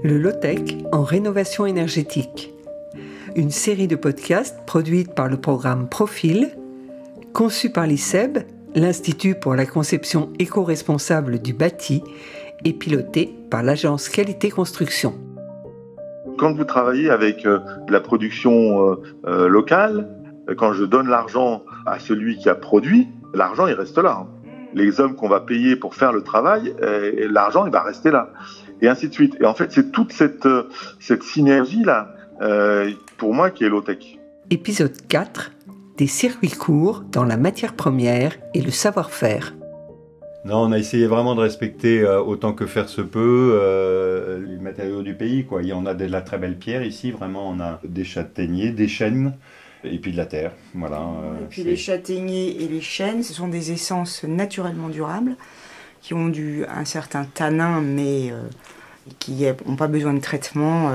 Le low-tech en rénovation énergétique. Une série de podcasts produite par le programme Profil, conçu par l'ICEB, l'Institut pour la conception éco-responsable du bâti, et piloté par l'agence Qualité Construction. Quand vous travaillez avec de la production locale, quand je donne l'argent à celui qui a produit, l'argent il reste là. Les hommes qu'on va payer pour faire le travail, l'argent il va rester là. Et ainsi de suite. Et en fait, c'est toute cette synergie-là, pour moi, qui est low-tech. Épisode 4, des circuits courts dans la matière première et le savoir-faire. Non, on a essayé vraiment de respecter autant que faire se peut les matériaux du pays, quoi. Il y en a de la très belle pierre ici, vraiment. On a des châtaigniers, des chênes et puis de la terre. Voilà. Et puis les châtaigniers et les chênes, ce sont des essences naturellement durables qui ont un certain tanin, mais qui n'ont pas besoin de traitement.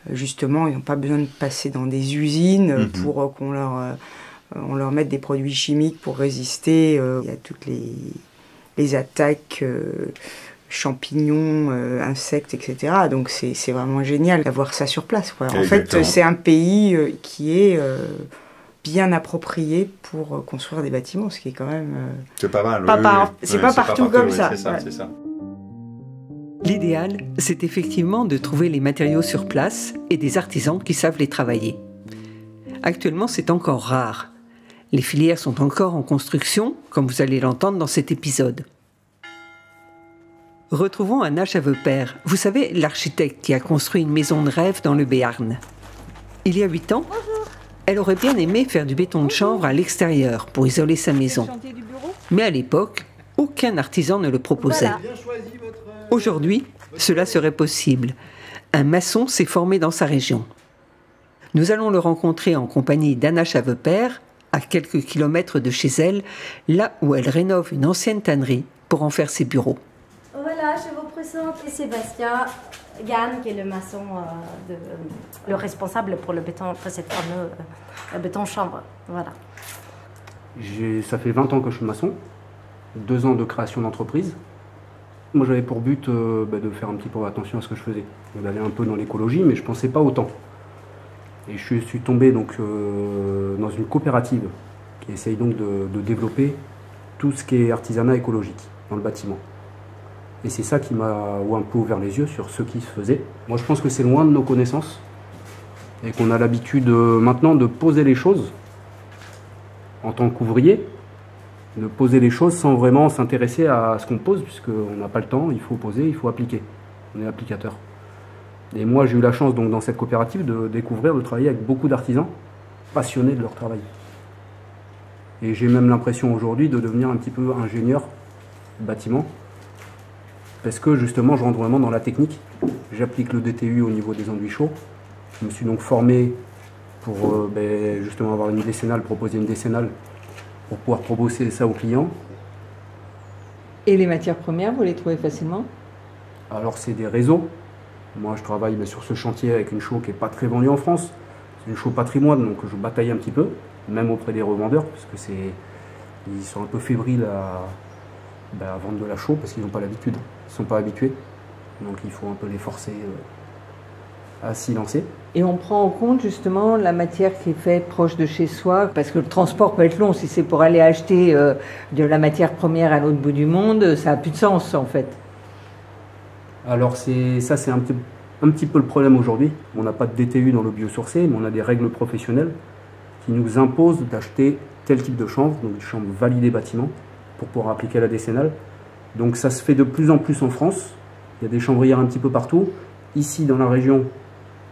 Justement, ils n'ont pas besoin de passer dans des usines pour qu'on leur mette des produits chimiques pour résister. Il y a toutes les attaques, champignons, insectes, etc. Donc c'est vraiment génial d'avoir ça sur place, quoi. En fait, c'est un pays qui est bien approprié pour construire des bâtiments, ce qui est quand même... c'est pas mal. C'est pas partout comme ça. C'est ça. L'idéal, c'est effectivement de trouver les matériaux sur place et des artisans qui savent les travailler. Actuellement, c'est encore rare. Les filières sont encore en construction, comme vous allez l'entendre dans cet épisode. Retrouvons Anna Chavepert, vous savez, l'architecte qui a construit une maison de rêve dans le Béarn. Il y a 8 ans, elle aurait bien aimé faire du béton de chanvre à l'extérieur pour isoler sa maison. Mais à l'époque, aucun artisan ne le proposait. Aujourd'hui, cela serait possible. Un maçon s'est formé dans sa région. Nous allons le rencontrer en compagnie d'Anna Chavepert, à quelques kilomètres de chez elle, là où elle rénove une ancienne tannerie pour en faire ses bureaux. Voilà, je vous présente Sébastien Gann, qui est le maçon, le responsable pour le béton, pour cette fameuse béton chambre. Voilà. Ça fait 20 ans que je suis maçon, 2 ans de création d'entreprise. Moi j'avais pour but de faire un petit peu attention à ce que je faisais, d'aller un peu dans l'écologie, mais je ne pensais pas autant. Et je suis tombé donc, dans une coopérative qui essaye donc de développer tout ce qui est artisanat écologique dans le bâtiment. Et c'est ça qui m'a un peu ouvert les yeux sur ce qui se faisait. Moi je pense que c'est loin de nos connaissances et qu'on a l'habitude maintenant de poser les choses en tant qu'ouvrier, de poser les choses sans vraiment s'intéresser à ce qu'on pose, puisqu'on n'a pas le temps, il faut poser, il faut appliquer. On est applicateur. Et moi j'ai eu la chance donc, dans cette coopérative de découvrir, de travailler avec beaucoup d'artisans passionnés de leur travail. Et j'ai même l'impression aujourd'hui de devenir un petit peu ingénieur bâtiment, parce que justement je rentre vraiment dans la technique. J'applique le DTU au niveau des enduits chauds. Je me suis donc formé pour justement avoir une décennale, proposer une décennale pour pouvoir proposer ça aux clients. Et les matières premières, vous les trouvez facilement? Alors c'est des réseaux. Moi je travaille sur ce chantier avec une chaux qui n'est pas très vendue en France. C'est une chaux patrimoine, donc je bataille un petit peu, même auprès des revendeurs, parce que ils sont un peu fébriles à vendre de la chaux parce qu'ils n'ont pas l'habitude, ils ne sont pas habitués. Donc il faut un peu les forcer à s'y lancer. Et on prend en compte justement la matière qui est faite proche de chez soi, parce que le transport peut être long. Si c'est pour aller acheter de la matière première à l'autre bout du monde, ça n'a plus de sens en fait. Alors ça c'est un petit peu le problème aujourd'hui. On n'a pas de DTU dans le biosourcé, mais on a des règles professionnelles qui nous imposent d'acheter tel type de chanvre, donc des chanvres validées bâtiment, pour pouvoir appliquer la décennale. Donc ça se fait de plus en plus en France. Il y a des chanvrières un petit peu partout. Ici dans la région,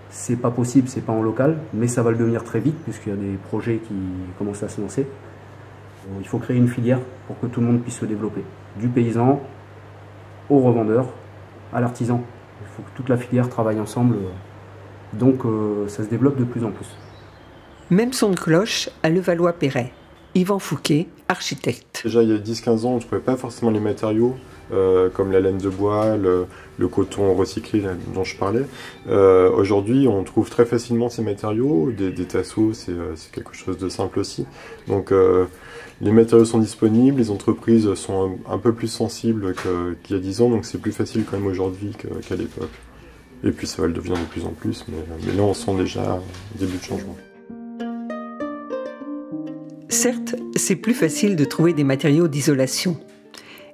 c'est pas possible, c'est pas en local, mais ça va le devenir très vite puisqu'il y a des projets qui commencent à se lancer. Il faut créer une filière pour que tout le monde puisse se développer. Du paysan au revendeur, à l'artisan. Il faut que toute la filière travaille ensemble. Donc ça se développe de plus en plus. Même son de cloche à Levallois-Perret. Yvan Fouquet, architecte. Déjà il y a 10-15 ans, on ne trouvait pas forcément les matériaux comme la laine de bois, le coton recyclé dont je parlais. Aujourd'hui, on trouve très facilement ces matériaux. Des tasseaux, c'est quelque chose de simple aussi. Donc les matériaux sont disponibles, les entreprises sont un peu plus sensibles qu'il y a 10 ans, donc c'est plus facile quand même aujourd'hui qu'à l'époque. Et puis ça va le devenir de plus en plus, mais là on sent déjà un début de changement. Certes, c'est plus facile de trouver des matériaux d'isolation.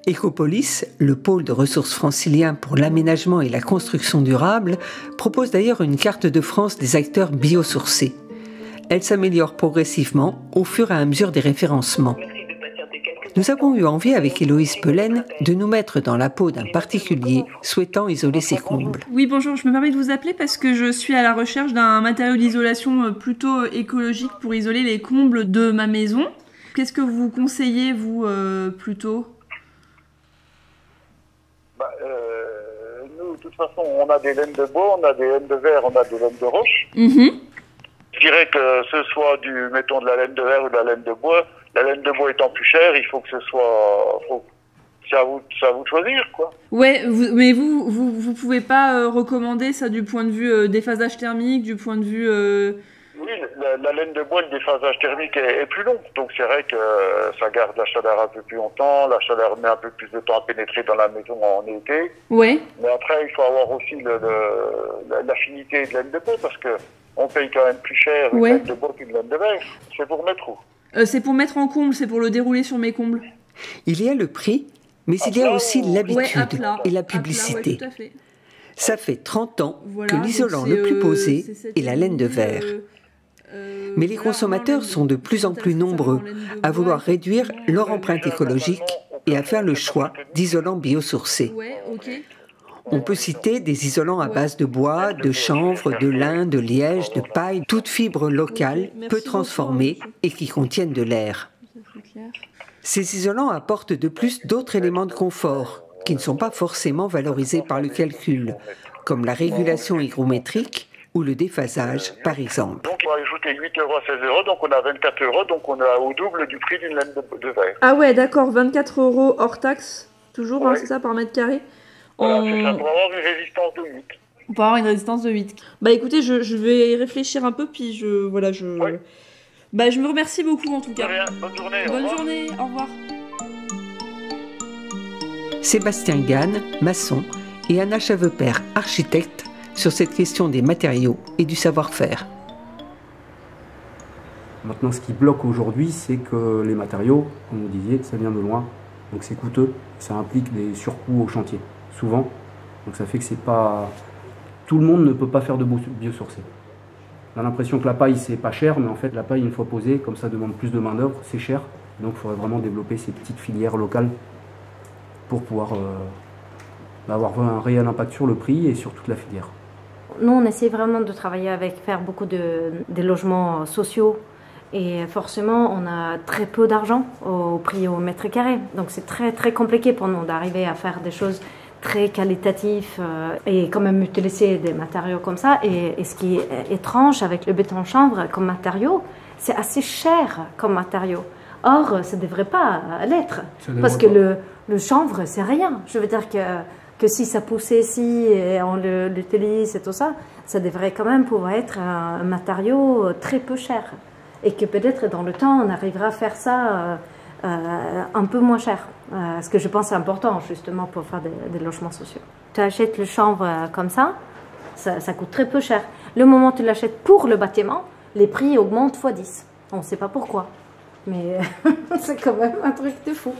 Ecopolis, le pôle de ressources francilien pour l'aménagement et la construction durable, propose d'ailleurs une carte de France des acteurs biosourcés. Elle s'améliore progressivement au fur et à mesure des référencements. Nous avons eu envie avec Héloïse Pelaine de nous mettre dans la peau d'un particulier souhaitant isoler ses combles. Oui, bonjour, je me permets de vous appeler parce que je suis à la recherche d'un matériau d'isolation plutôt écologique pour isoler les combles de ma maison. Qu'est-ce que vous conseillez, vous, plutôt ? Nous, de toute façon, on a des laines de bois, on a des laines de verre, on a des laines de roche. Je dirais que ce soit mettons de la laine de verre ou de la laine de bois, la laine de bois étant plus chère, il faut que ce soit... C'est à vous de choisir, quoi. Ouais, mais vous pouvez pas recommander ça du point de vue déphasage thermique, du point de vue... Oui, la laine de bois, le déphasage thermique est plus long. Donc c'est vrai que ça garde la chaleur un peu plus longtemps, la chaleur met un peu plus de temps à pénétrer dans la maison en été. Ouais. Mais après, il faut avoir aussi l'affinité de laine de bois parce que on paye quand même plus cher une laine de bois qu'une laine de verre. C'est pour mettre où ? C'est pour mettre en comble, c'est pour le dérouler sur mes combles. Il y a le prix, mais il y a aussi l'habitude et la publicité. Ouais, tout à fait. Ça fait 30 ans que l'isolant le plus posé est la laine de verre. Mais les consommateurs sont de plus en plus nombreux à vouloir réduire leur empreinte écologique et à faire le choix d'isolants biosourcés. On peut citer des isolants à base de bois, de chanvre, de lin, de liège, de paille, toute fibre locale, peu transformée et qui contiennent de l'air. Ces isolants apportent de plus d'autres éléments de confort qui ne sont pas forcément valorisés par le calcul, comme la régulation hygrométrique ou le déphasage, par exemple. Donc on va ajouter 8 € à 16 €, donc on a 24 €, donc on est au double du prix d'une laine de verre. Ah ouais, d'accord, 24 € hors taxe, toujours, hein, c'est ça, par mètre carré. Voilà, c'est ça, pour avoir une résistance de 8. On peut avoir une résistance de 8. Bah écoutez, je vais y réfléchir un peu, puis Bah je me remercie beaucoup en tout cas. Bonne journée. Bonne journée, au revoir. Sébastien Gann, maçon, et Anna Chavepert, architecte, sur cette question des matériaux et du savoir-faire. Maintenant, ce qui bloque aujourd'hui, c'est que les matériaux, comme vous disiez, ça vient de loin, donc c'est coûteux, ça implique des surcoûts au chantier, souvent. Donc ça fait que c'est pas... Tout le monde ne peut pas faire de biosourcé. On a l'impression que la paille, c'est pas cher, mais en fait, la paille, une fois posée, comme ça demande plus de main-d'œuvre, c'est cher. Donc il faudrait vraiment développer ces petites filières locales pour pouvoir avoir un réel impact sur le prix et sur toute la filière. Nous, on essaie vraiment de travailler avec, faire beaucoup de logements sociaux. Et forcément, on a très peu d'argent au prix au mètre carré. Donc c'est très, très compliqué pour nous d'arriver à faire des choses très qualitatives et quand même utiliser des matériaux comme ça. Et ce qui est étrange avec le béton chanvre comme matériau, c'est assez cher comme matériau. Or, ça ne devrait pas l'être. Parce que le chanvre, c'est rien. Je veux dire que si ça poussait ici et on l'utilise et tout ça, ça devrait quand même pouvoir être un matériau très peu cher. Et que peut-être dans le temps, on arrivera à faire ça un peu moins cher. Ce que je pense c'est important justement pour faire des logements sociaux. Tu achètes le chanvre comme ça coûte très peu cher. Le moment où tu l'achètes pour le bâtiment, les prix augmentent x10. On ne sait pas pourquoi. Mais c'est quand même un truc de fou.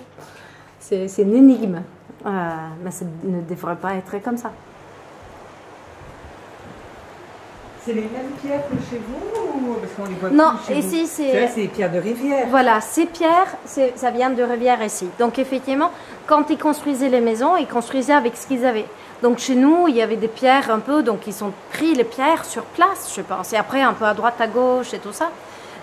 C'est une énigme. Mais ça ne devrait pas être comme ça. C'est les mêmes pierres que chez vous parce qu'on les voit non, plus chez ici vous. c'est des pierres de rivière. Voilà, ces pierres, ça vient de rivière ici. Donc effectivement, quand ils construisaient les maisons, ils construisaient avec ce qu'ils avaient. Donc chez nous, il y avait des pierres un peu, donc ils ont pris les pierres sur place, je pense. Et après, un peu à droite, à gauche et tout ça.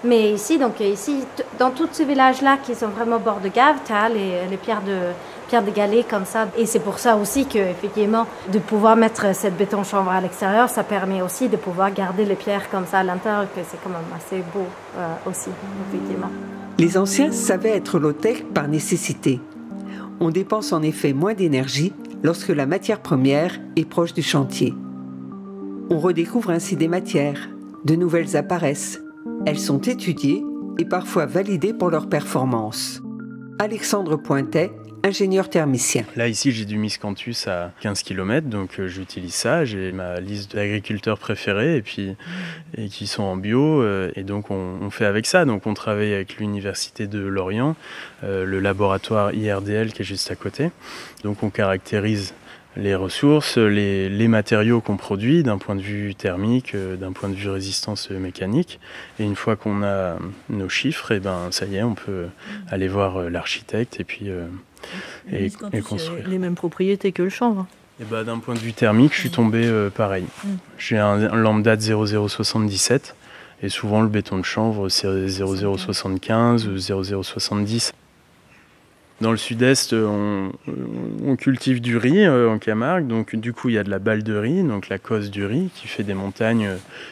Mais ici, dans tous ces villages-là qui sont vraiment au bord de gave, tu as les pierres de galets comme ça. Et c'est pour ça aussi qu'effectivement, de pouvoir mettre cette béton chanvre à l'extérieur, ça permet aussi de pouvoir garder les pierres comme ça à l'intérieur, que c'est quand même assez beau aussi, effectivement. Les anciens savaient être low-tech par nécessité. On dépense en effet moins d'énergie lorsque la matière première est proche du chantier. On redécouvre ainsi des matières, de nouvelles apparaissent. Elles sont étudiées et parfois validées pour leur performance. Alexandre Pointet, ingénieur thermicien. Là, ici, j'ai du miscanthus à 15 km, donc j'utilise ça. J'ai ma liste d'agriculteurs préférés et qui sont en bio. Et donc, on fait avec ça. Donc, on travaille avec l'Université de Lorient, le laboratoire IRDL qui est juste à côté. Donc, on caractérise les ressources, les matériaux qu'on produit d'un point de vue thermique, d'un point de vue résistance mécanique. Et une fois qu'on a nos chiffres, et ben ça y est, on peut aller voir l'architecte et puis et construire. Les mêmes propriétés que le chanvre. Et ben, d'un point de vue thermique, je suis tombé pareil. J'ai un lambda de 0,077 et souvent le béton de chanvre c'est 0,075 ou 0,070. Dans le sud-est, on cultive du riz en Camargue, donc du coup il y a de la balle de riz, donc la cosse du riz, qui fait des montagnes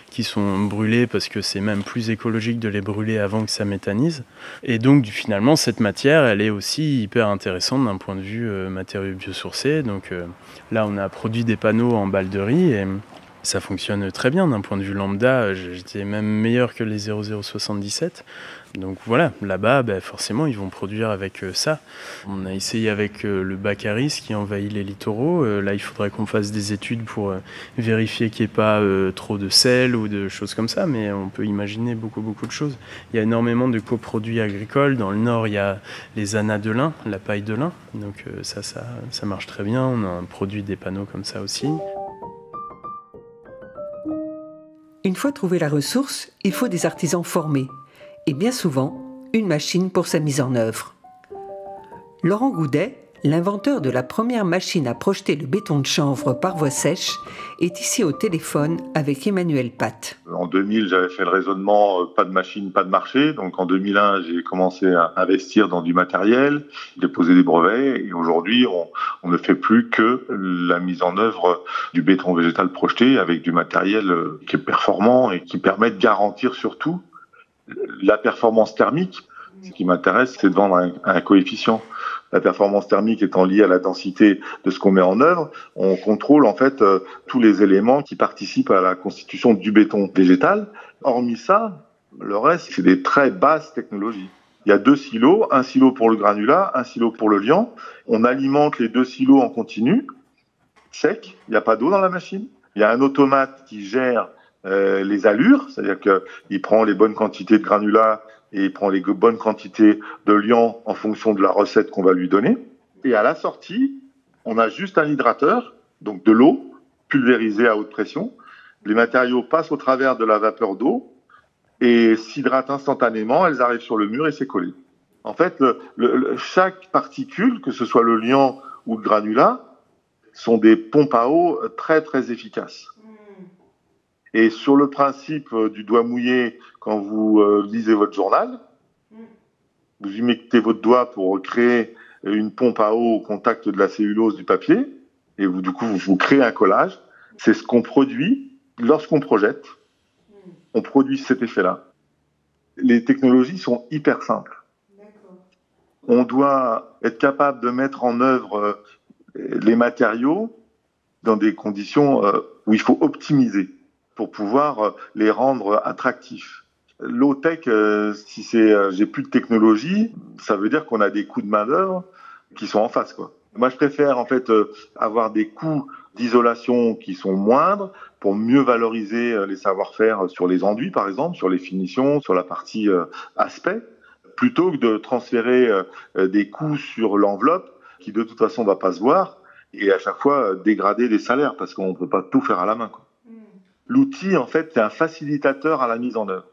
qui sont brûlées parce que c'est même plus écologique de les brûler avant que ça méthanise. Et donc finalement cette matière, elle est aussi hyper intéressante d'un point de vue matériaux biosourcés. Donc là on a produit des panneaux en balle de riz et ça fonctionne très bien d'un point de vue lambda, j'étais même meilleur que les 0,077. Donc voilà, là-bas, forcément, ils vont produire avec ça. On a essayé avec le Baccaris qui envahit les littoraux. Là, il faudrait qu'on fasse des études pour vérifier qu'il n'y ait pas trop de sel ou de choses comme ça, mais on peut imaginer beaucoup de choses. Il y a énormément de coproduits agricoles. Dans le nord, il y a les anas de lin, la paille de lin. Donc ça marche très bien. On a produit des panneaux comme ça aussi. Une fois trouvé la ressource, il faut des artisans formés et bien souvent une machine pour sa mise en œuvre. Laurent Goudet, l'inventeur de la première machine à projeter le béton de chanvre par voie sèche, est ici au téléphone avec Emmanuel Pat. En 2000, j'avais fait le raisonnement pas de machine, pas de marché. Donc en 2001, j'ai commencé à investir dans du matériel, déposer des brevets. Et aujourd'hui, on ne fait plus que la mise en œuvre du béton végétal projeté avec du matériel qui est performant et qui permet de garantir surtout la performance thermique. Ce qui m'intéresse, c'est de vendre un coefficient. La performance thermique étant liée à la densité de ce qu'on met en œuvre, on contrôle en fait tous les éléments qui participent à la constitution du béton végétal. Hormis ça, le reste, c'est des très basses technologies. Il y a 2 silos, un silo pour le granulat, un silo pour le liant. On alimente les 2 silos en continu, sec, il n'y a pas d'eau dans la machine. Il y a un automate qui gère les allures, c'est-à-dire qu'il prend les bonnes quantités de granulat et il prend les bonnes quantités de liant en fonction de la recette qu'on va lui donner. Et à la sortie, on a juste un hydrateur, donc de l'eau pulvérisée à haute pression. Les matériaux passent au travers de la vapeur d'eau et s'hydratent instantanément, elles arrivent sur le mur et c'est collé. En fait, chaque particule, que ce soit le liant ou le granulat, sont des pompes à eau très très efficaces. Et sur le principe du doigt mouillé, quand vous lisez votre journal, vous y mettez votre doigt pour créer une pompe à eau au contact de la cellulose du papier, et vous créez un collage. C'est ce qu'on produit lorsqu'on projette. On produit cet effet-là. Les technologies sont hyper simples. On doit être capable de mettre en œuvre les matériaux dans des conditions où il faut optimiser pour pouvoir les rendre attractifs. Low-tech, si j'ai plus de technologie, ça veut dire qu'on a des coûts de main-d'œuvre qui sont en face, quoi. Moi, je préfère en fait avoir des coûts d'isolation qui sont moindres pour mieux valoriser les savoir-faire sur les enduits, par exemple, sur les finitions, sur la partie aspect, plutôt que de transférer des coûts sur l'enveloppe qui de toute façon ne va pas se voir et à chaque fois dégrader des salaires parce qu'on ne peut pas tout faire à la main, quoi. L'outil, en fait, c'est un facilitateur à la mise en œuvre.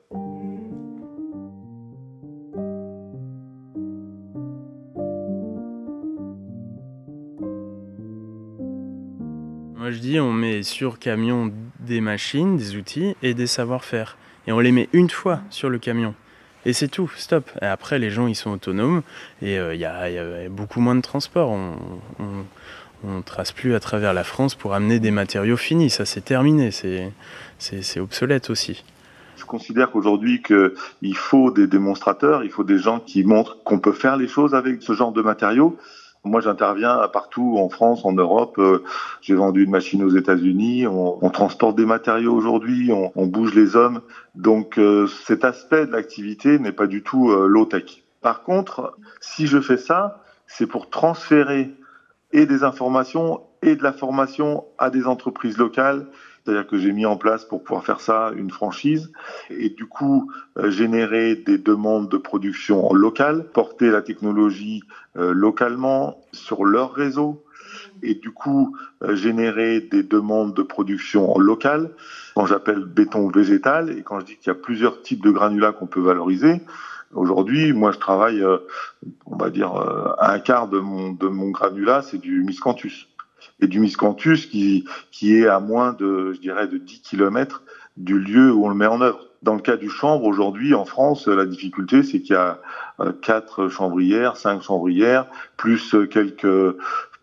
Moi, je dis, on met sur camion des machines, des outils et des savoir-faire. Et on les met une fois sur le camion. Et c'est tout, stop. Et après, les gens, ils sont autonomes et il y a beaucoup moins de transport. On ne trace plus à travers la France pour amener des matériaux finis. Ça, c'est terminé. C'est obsolète aussi. Je considère qu'aujourd'hui qu'il faut des démonstrateurs, il faut des gens qui montrent qu'on peut faire les choses avec ce genre de matériaux. Moi, j'interviens partout en France, en Europe. J'ai vendu une machine aux États-Unis. On transporte des matériaux aujourd'hui. On bouge les hommes. Donc, cet aspect de l'activité n'est pas du tout low-tech. Par contre, si je fais ça, c'est pour transférer et des informations et de la formation à des entreprises locales. C'est-à-dire que j'ai mis en place pour pouvoir faire ça une franchise et du coup générer des demandes de production locale, porter la technologie localement sur leur réseau et du coup générer des demandes de production locale. Quand j'appelle béton végétal et quand je dis qu'il y a plusieurs types de granulats qu'on peut valoriser, aujourd'hui, moi je travaille, on va dire, un quart de mon granulat, c'est du miscanthus. Et du miscanthus qui est à moins de, je dirais, de 10 km du lieu où on le met en œuvre. Dans le cas du chanvre, aujourd'hui, en France, la difficulté, c'est qu'il y a 4 chanvrières, 5 chanvrières, plus quelques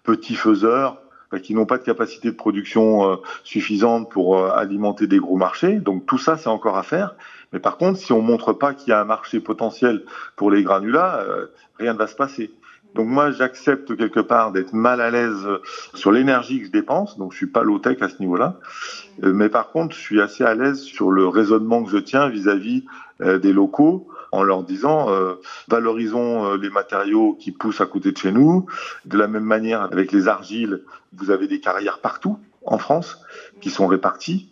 petits faiseurs qui n'ont pas de capacité de production suffisante pour alimenter des gros marchés. Donc tout ça, c'est encore à faire. Mais par contre, si on montre pas qu'il y a un marché potentiel pour les granulats, rien ne va se passer. Donc moi, j'accepte quelque part d'être mal à l'aise sur l'énergie que je dépense, donc je suis pas low-tech à ce niveau-là. Mais par contre, je suis assez à l'aise sur le raisonnement que je tiens vis-à-vis des locaux, en leur disant valorisons les matériaux qui poussent à côté de chez nous. De la même manière, avec les argiles, vous avez des carrières partout en France qui sont réparties.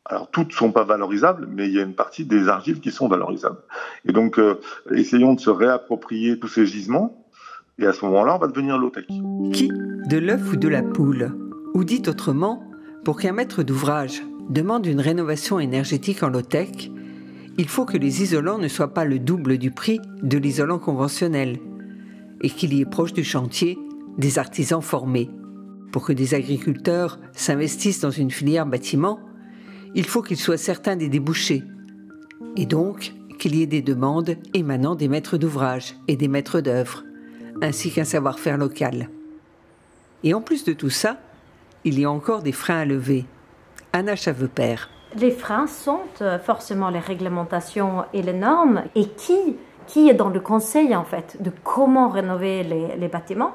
Alors, toutes ne sont pas valorisables, mais il y a une partie des argiles qui sont valorisables. Et donc, essayons de se réapproprier tous ces gisements. Et à ce moment-là, on va devenir low-tech. Qui de l'œuf ou de la poule? Ou dit autrement, pour qu'un maître d'ouvrage demande une rénovation énergétique en low-tech, il faut que les isolants ne soient pas le double du prix de l'isolant conventionnel et qu'il y ait proche du chantier des artisans formés. Pour que des agriculteurs s'investissent dans une filière bâtiment, il faut qu'ils soient certains des débouchés et donc qu'il y ait des demandes émanant des maîtres d'ouvrage et des maîtres d'œuvre, ainsi qu'un savoir-faire local. Et en plus de tout ça, il y a encore des freins à lever. Anna Chavepert. Les freins sont forcément les réglementations et les normes. Et qui est dans le conseil, en fait, de comment rénover les bâtiments?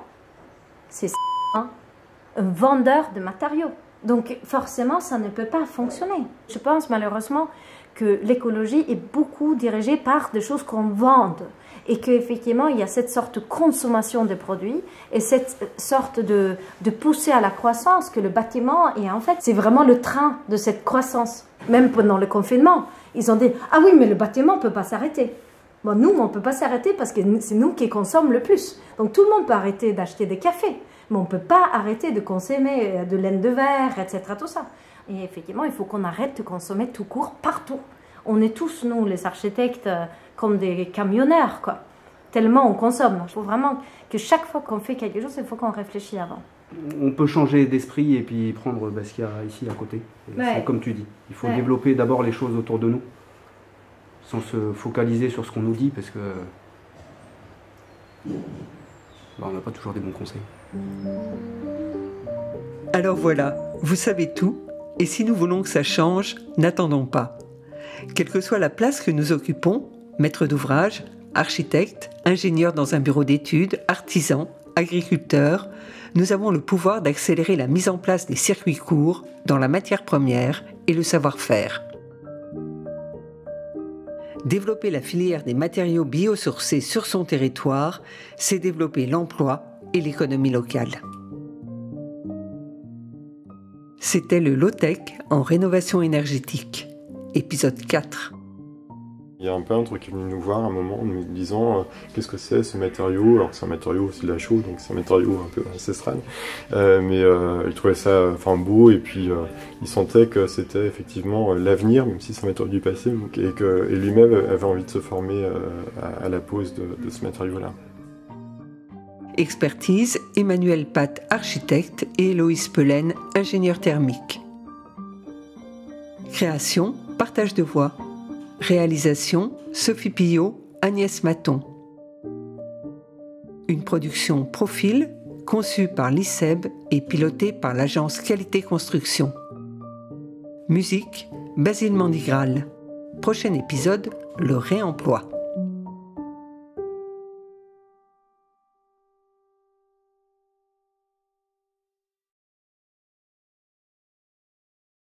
C'est un vendeur de matériaux. Donc forcément, ça ne peut pas fonctionner. Je pense malheureusement que l'écologie est beaucoup dirigée par des choses qu'on vend. Et qu'effectivement, il y a cette sorte de consommation de produits et cette sorte de poussée à la croissance que le bâtiment est en fait, c'est vraiment le train de cette croissance. Même pendant le confinement, ils ont dit « Ah oui, mais le bâtiment ne peut pas s'arrêter ». Bon, nous, on ne peut pas s'arrêter parce que c'est nous qui consommons le plus. Donc tout le monde peut arrêter d'acheter des cafés, mais on ne peut pas arrêter de consommer de laine de verre, etc. Tout ça. Et effectivement, il faut qu'on arrête de consommer tout court partout. On est tous, nous, les architectes, comme des camionneurs, quoi. Tellement on consomme. Il faut vraiment que chaque fois qu'on fait quelque chose, il faut qu'on réfléchisse avant. On peut changer d'esprit et puis prendre ce qu'il y a ici à côté. Ouais. C'est comme tu dis. Il faut développer d'abord les choses autour de nous, sans se focaliser sur ce qu'on nous dit, parce que on n'a pas toujours des bons conseils. Alors voilà, vous savez tout, et si nous voulons que ça change, n'attendons pas. Quelle que soit la place que nous occupons, maître d'ouvrage, architecte, ingénieur dans un bureau d'études, artisan, agriculteur, nous avons le pouvoir d'accélérer la mise en place des circuits courts dans la matière première et le savoir-faire. Développer la filière des matériaux biosourcés sur son territoire, c'est développer l'emploi et l'économie locale. C'était le low-tech en rénovation énergétique, épisode 4. Il y a un peintre qui est venu nous voir à un moment en nous disant qu'est-ce que c'est ce matériau, alors que c'est un matériau aussi de la chaux, donc c'est un matériau un peu ancestral, mais il trouvait ça beau et puis il sentait que c'était effectivement l'avenir, même si c'est un matériau du passé, donc, et lui-même avait envie de se former à la pose de ce matériau-là. Expertise, Emmanuel Pat, architecte, et Héloïse Pelaine, ingénieur thermique. Création, partage de voix. Réalisation, Sophie Pillot, Agnès Maton. Une production Profil, conçue par l'ICEB et pilotée par l'agence Qualité Construction. Musique, Basile Mandigral. Prochain épisode, le réemploi.